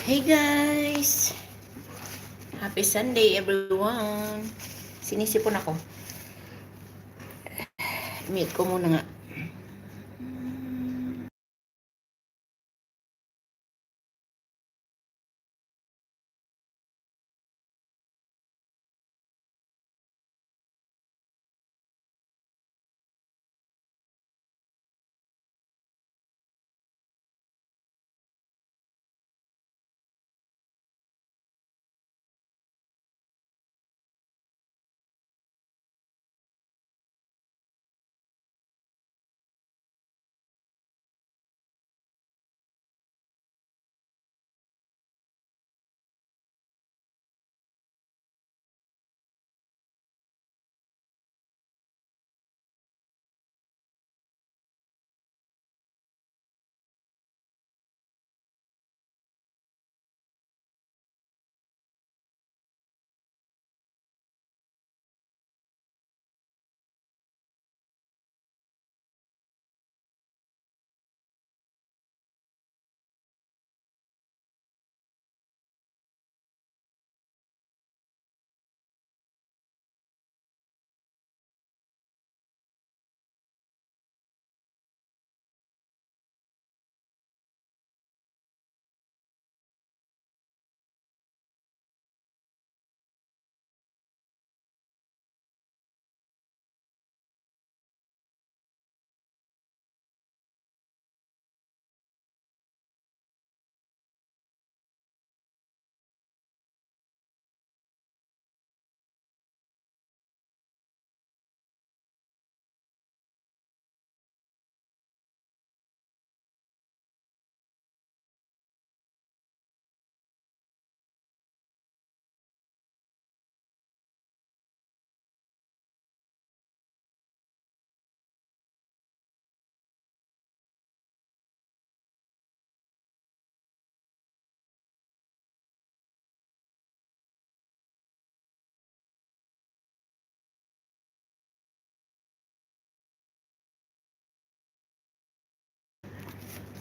Hey guys! Happy Sunday everyone! Sinisipon ako. Mute ko muna nga.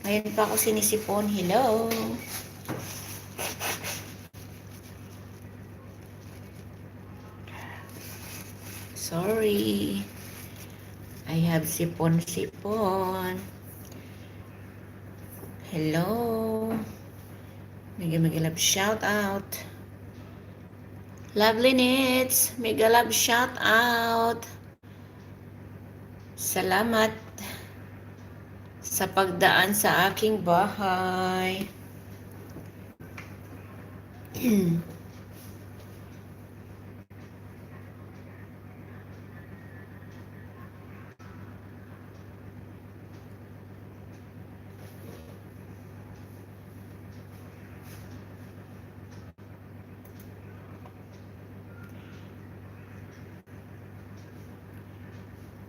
Ngayon pa ako sinisipon. Hello! Sorry. I have sipon-sipon. Hello! Mega love shout out. Lovely Nits! Mega love shout out. Salamat sa pagdaan sa aking bahay.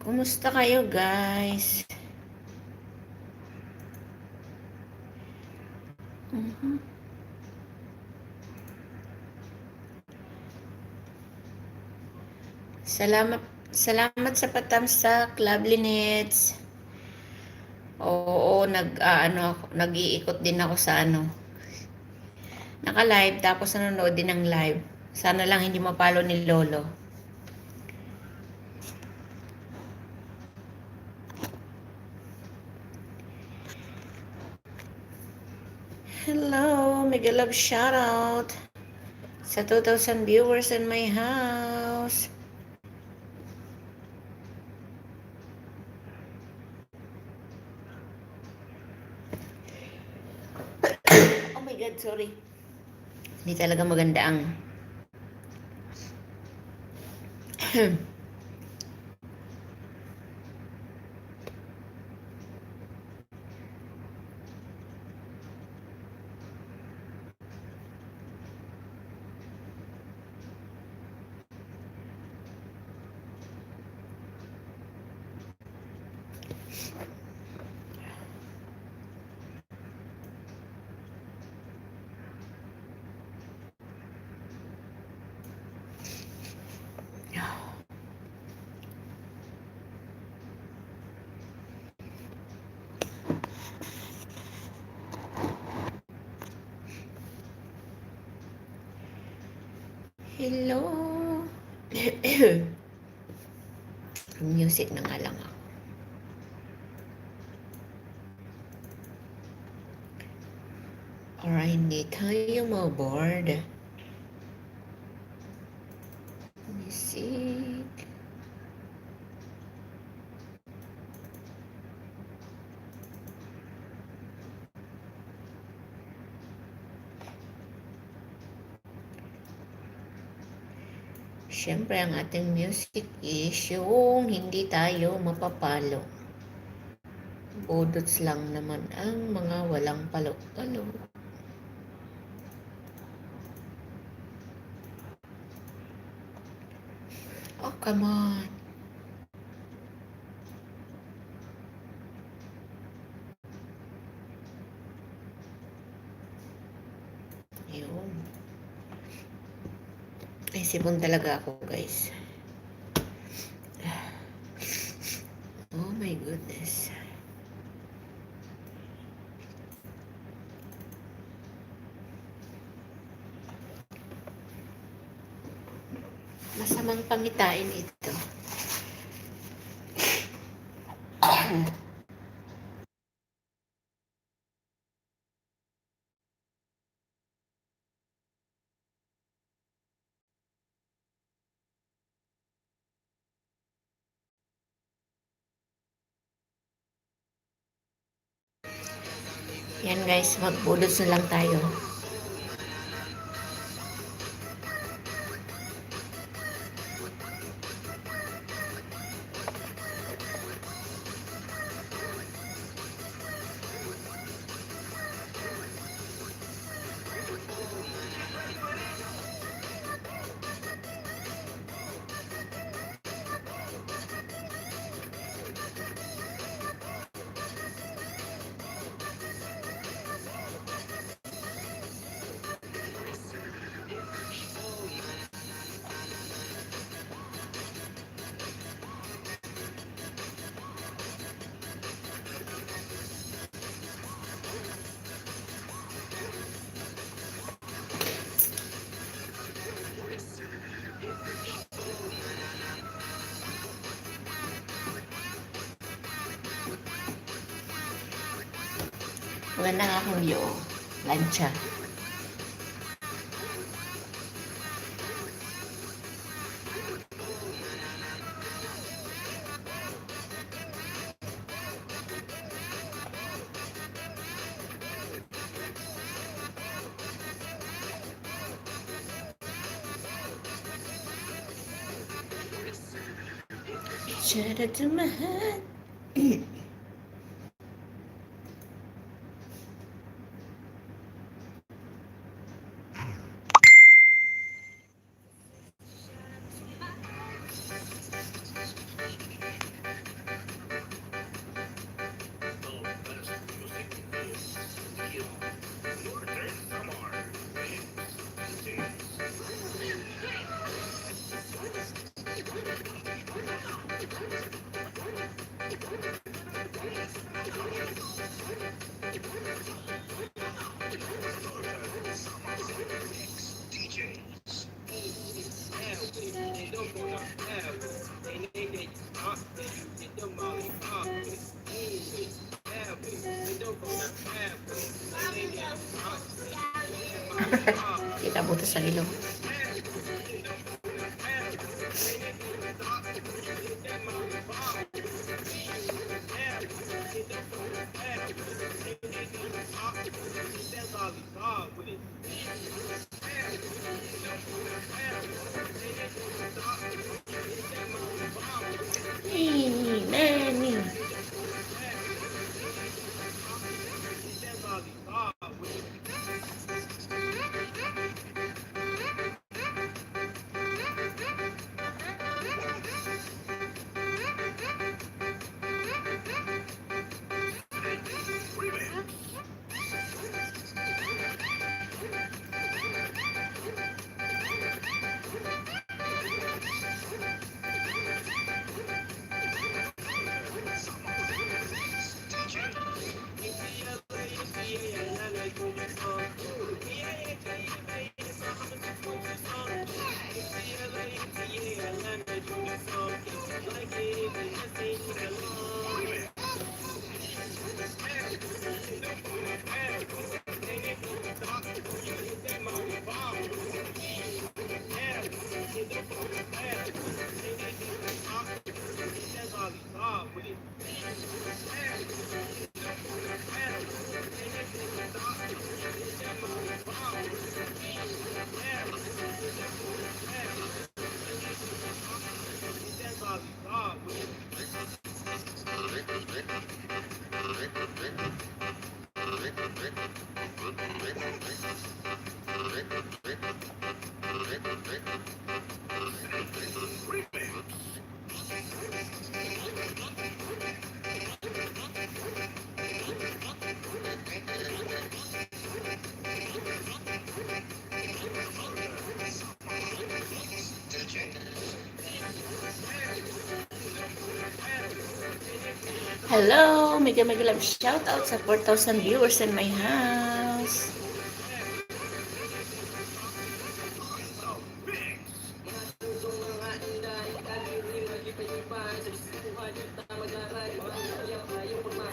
Kumusta kayo guys? Salamat sa patamsak, Lovely Nits. Oo, nag-iikot din ako sa naka-live tapos nanonood din ng live. Sana lang hindi mapalo ni Lolo. Hello, mega love shoutout sa 2,000 viewers in my house. Oh my God, sorry. Hindi talaga maganda ang Hello. Music na nga lang ako. Or hindi tayo maboard. Music. Siyempre, ang ating music is yung hindi tayo mapapalo. Budots lang naman ang mga walang palo-palo. Oh, come on. Yun. Ay, sipon talaga ako, guys. Oh my goodness. Masamang pangitain ito. Yan guys, magbudots na lang tayo. Maganda nga akong view. Lancha. Shout out to my heart. Kita buto sa ilong. Hey, Manny. Hello, mega love shout out sa 4,000 viewers in my house.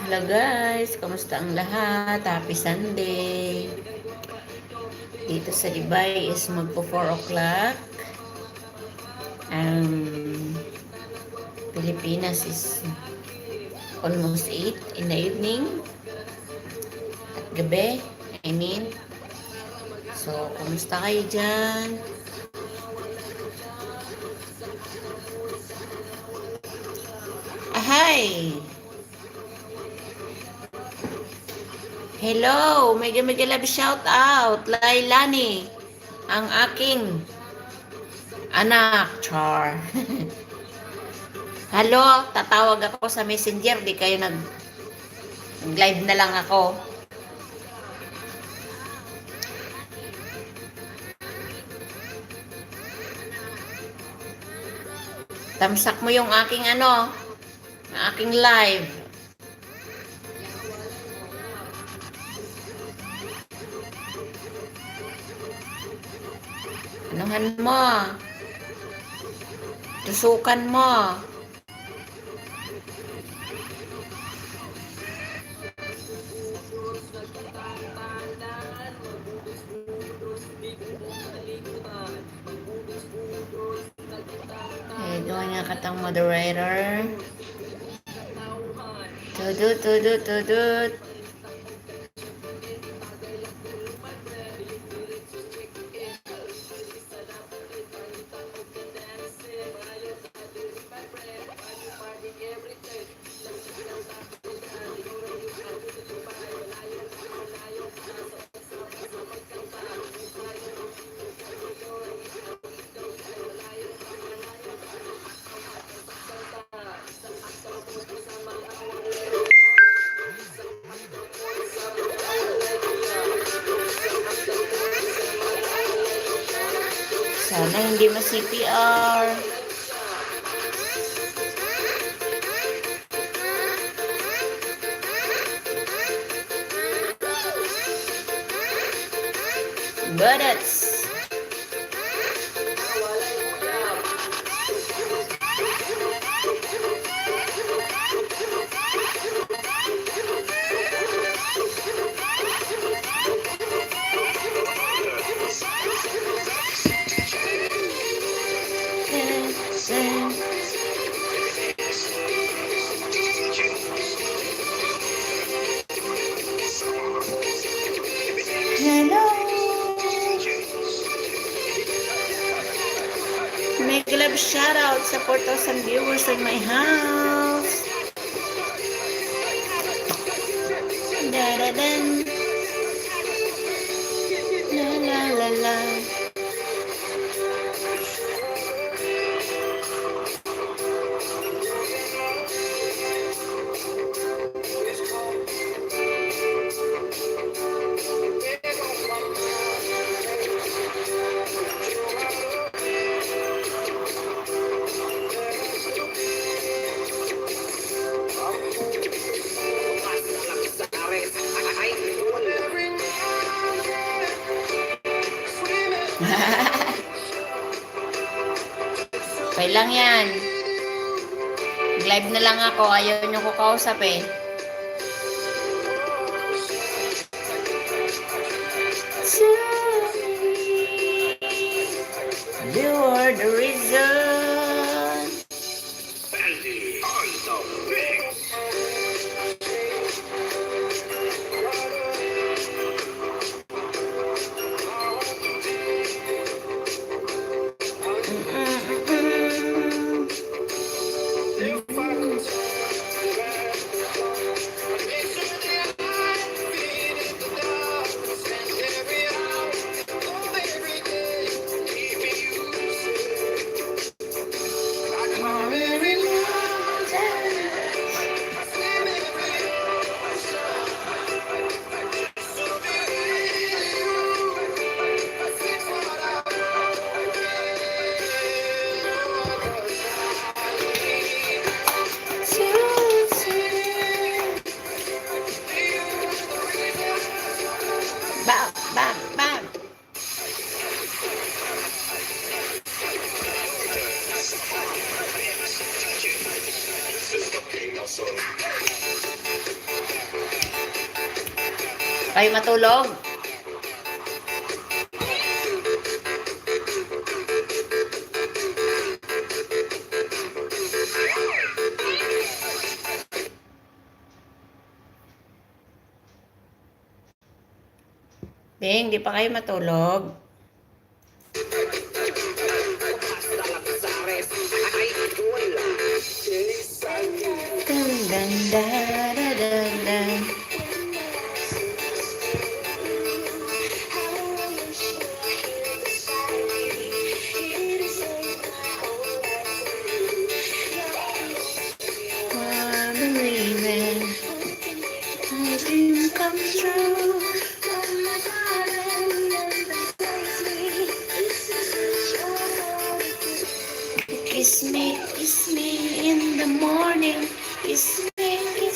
Hello guys, kamusta ang lahat? Happy Sunday. Dito sa Dubai is magpo 4 o'clock. Pilipinas is almost 8 in the evening. At gabi, I mean. So, kumusta kayo dyan? Hi! Hello! Mega love shout out! Lailani! Ang aking anak, Char. Hello, tatawag ako sa messenger, di kayo nag-live na lang ako. Tamsak mo yung aking aking live. Anuhan mo? Tusukan mo. Doon nga katang moderator. Tudut. Sana hindi ma-CPR. Bullets. Hello. Mega love shout out sa 4,000 viewers in my house. Da-da-dan. La. Okay lang yan. Live na lang ako. Ayaw nyo ko kausap eh. You are the reason. Kayo matulog? Bing, di pa kayo matulog? Dun, dun, dun, dun, dun. Believing my dream comes true. Kiss me in the morning. Kiss me in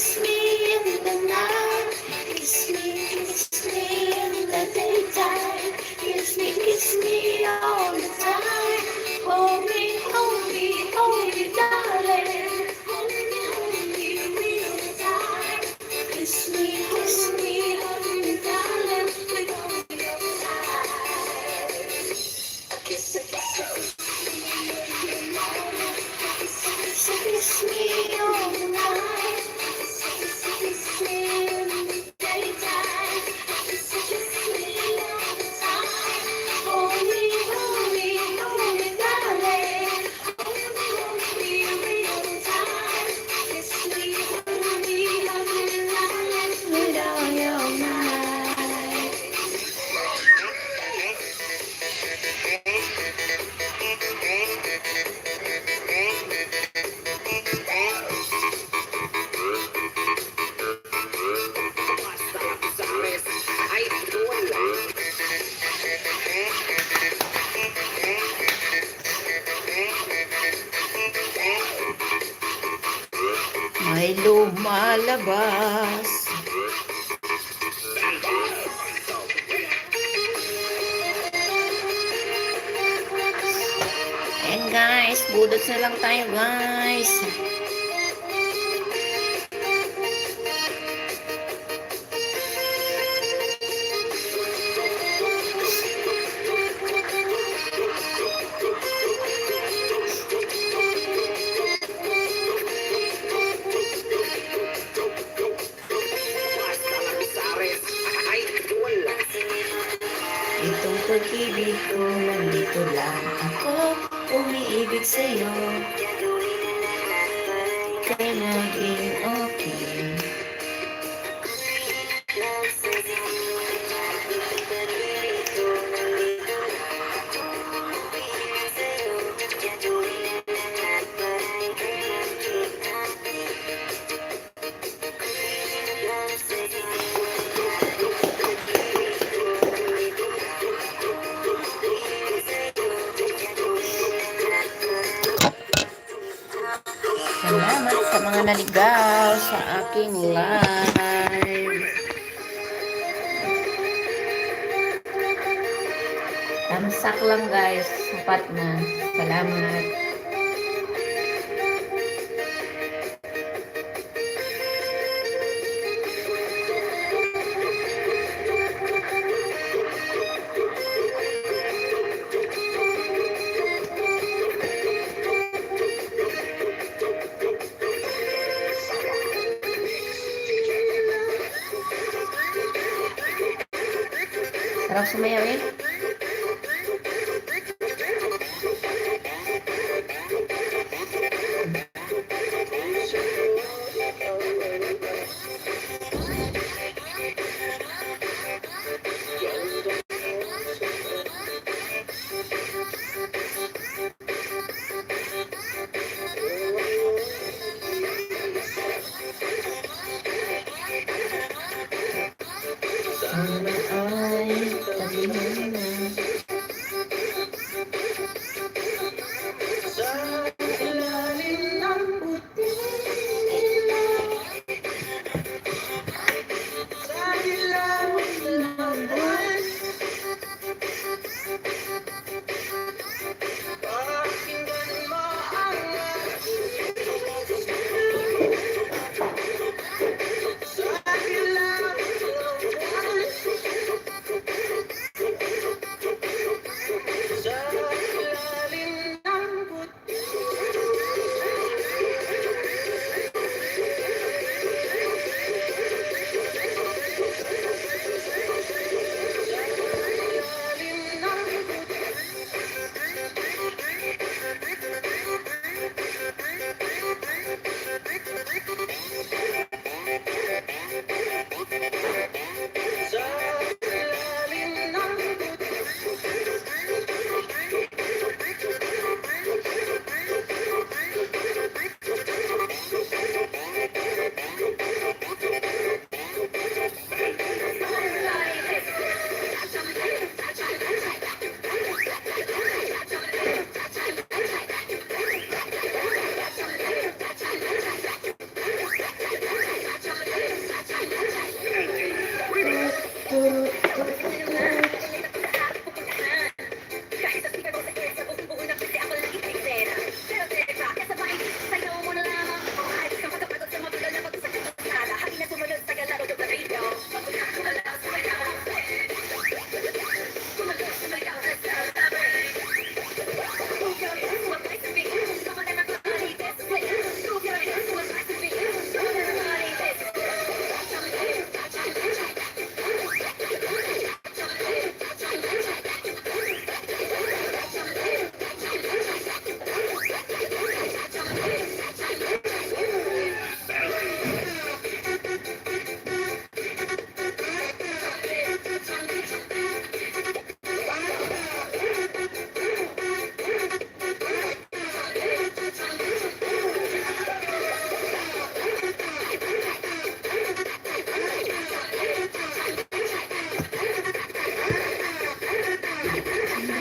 the night. Kiss me in the daytime. Kiss me all the time. Hold me, darling. Hold me real time. Kiss me, darling. With all your time. Kiss me all the night. Kiss me in the daytime. Kiss me all the time. Hold me, darling. Hold me real time. Kiss me, darling, with all your might. May lumalabas. And guys, budot na lang tayo guys. Itong pag-ibig ko, nandito lang ako, umiibig sa'yo. Kaya maging okay. Salamat sa mga naligaw sa aking live. Tamsak lang guys, sapat na. Salamat. Sarap sumayaw eh. Sana ay sabihin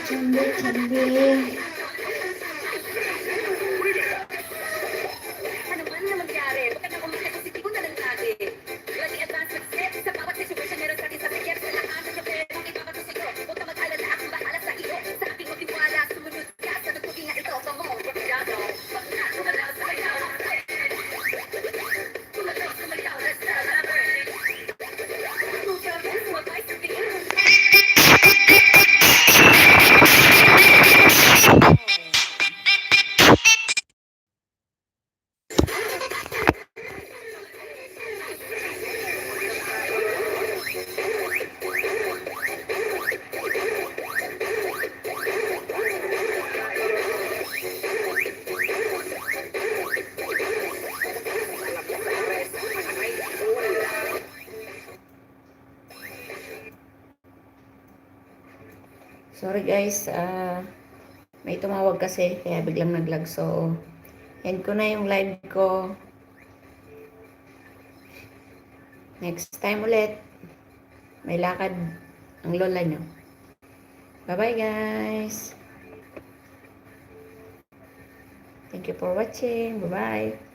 Chande, chande. Ano man na mangyari, huwag ka na umakit kasi tigo na lang lagi. Lagi advance mag-step, sa bawat situation meron sa atin sa bigyan sa lahat ng kapero, ibabato sa'yo. Huwag ka mag-alala, akong bahala sa iyo. Sa aking magtiwala, sumunod ka sa nagpugi na ito. Come on, Robiano. Pagka sumalaw sa kayaw, sumalaw, sumalaw, let's celebrate. Kung sabihin, huwag ay sabihin. Sorry guys, may tumawag kasi kaya biglang naglag. So, end ko na yung live ko. Next time ulit, may lakad ang lola nyo. Bye-bye guys. Thank you for watching. Bye-bye.